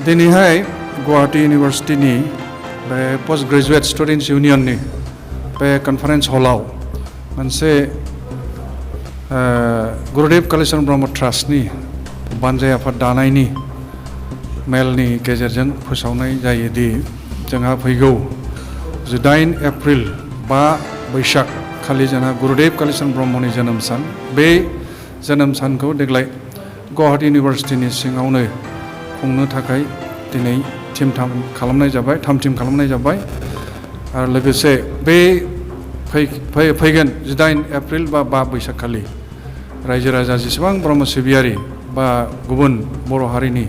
दिनैहाय गुवाहाटी इउनिभार्सिटिनि बे post graduate students इउनियननि बे कनफारेन्स हलाव मोनसे गुरुदेव कालीचरण ब्रह्म ट्रास्टनि बानजाय आफाद दानायनि मेलनि गेजेरजों फोसावनाय जायोदि जोंहा फैगौ 18 एप्रिल 5 बैसाग खालि जोंहा गुरुदेव कालीचरण ब्रह्मनि जोनोम सान बे जोनोम सानखौ देग्लाय गुवाहाटी इउनिभार्सिटिनि सिङावनो खुंनो थाखाय दिनै थाम थिम खालामनाय जाबाय आरो लोगोसे बे फैगोन 18 एप्रिल बा 5 बैसाग खालि रायजो राजा जेसेबां ब्रह्म सिबियारि बा गुबुन बर' हारिनि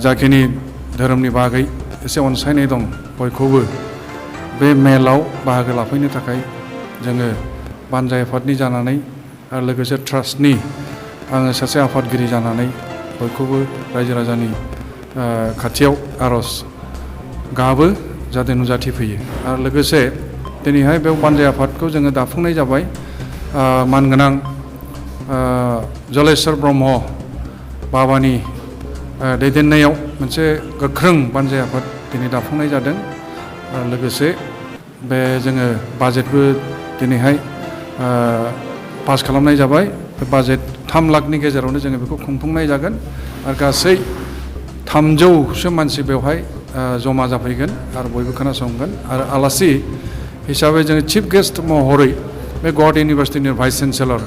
जाखिनि धोरोमनि बागै एसे अनसायनाय दं बयखौबो बे मेलाव बाहागो लाफैनो थाखाय जोङो बानजाय आफादनि जानानै आरो लोगोसे ट्रास्टनि आङो सासे आफादगिरि जानानै बयखौबो रायजो राजानि खाथियाव आर'ज गाबो जाहाथे नुजाथि फैयो आरो लोगोसे दिनैहाय बेयाव बानजाय आफादखौ जोङो दाफुंनाय जाबाय मानगोनां जलेश्वर ब्रह्म बाबानि दैदेननायाव मोनसे गोख्रों बानजाय आफाद दिनै दाफुंनाय जादों आरो लोगोसे बे जोङो बाजेटबो दिनैहाय पास खालामनाय जाबाय बे बाजेट 3 लाखनि गेजेरावनो जोङो बेखौ खुंफुंनाय जागोन आरो गासै 300सो मानसि बेवहाय जमा जाफैगोन आरो बयबो खोनासंगोन आरो आलासि हिसाबै जोङो चिफ गेस्ट महरै बे गुवाहाटी इउनिभार्सिटिनि भाइस चेन्सेलर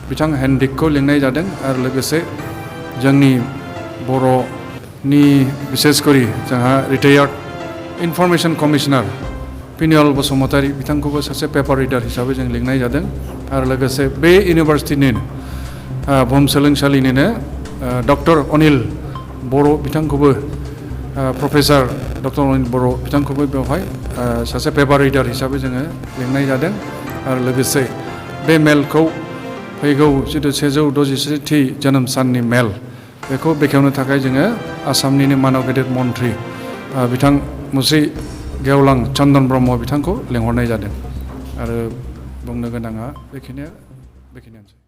बिथां हेनडिकखौ लिंनाय जादों आरो लोगोसे जोंनि बर'नि बिसेसकरि जोंहा रिटायार्ड इनफरमेशन कमिशनार पिनियल बसुमतारी बिथांखौबो सासे पेपार रिडार हिसाबै जों लिंनाय जादों आरो लोगोसे बे इउनिभार्सिटिनिनो बुहुमसोलोंसालिनिनो डक्टर अनिल बर' बिथांखौबो प्रफेसर डक्टर अनिल बर' बिथांखौबो बेवहाय सासे पेपार रिडार हिसाबै जोङो लिंनाय जादों आरो लोगोसे बे मेलखौ फैगौ जिथु 163थि जोनोम साननि मेल बेखौ बेखेवनो थाखाय जोङो आसामनिनो मानव गेदेर मन्त्रि बिथां मुस्रि गेवलां चन्दन ब्रह्म बिथांखौ लेंहरनाय जादों आरो बुंनो गोनाङा बेखिनियानोसै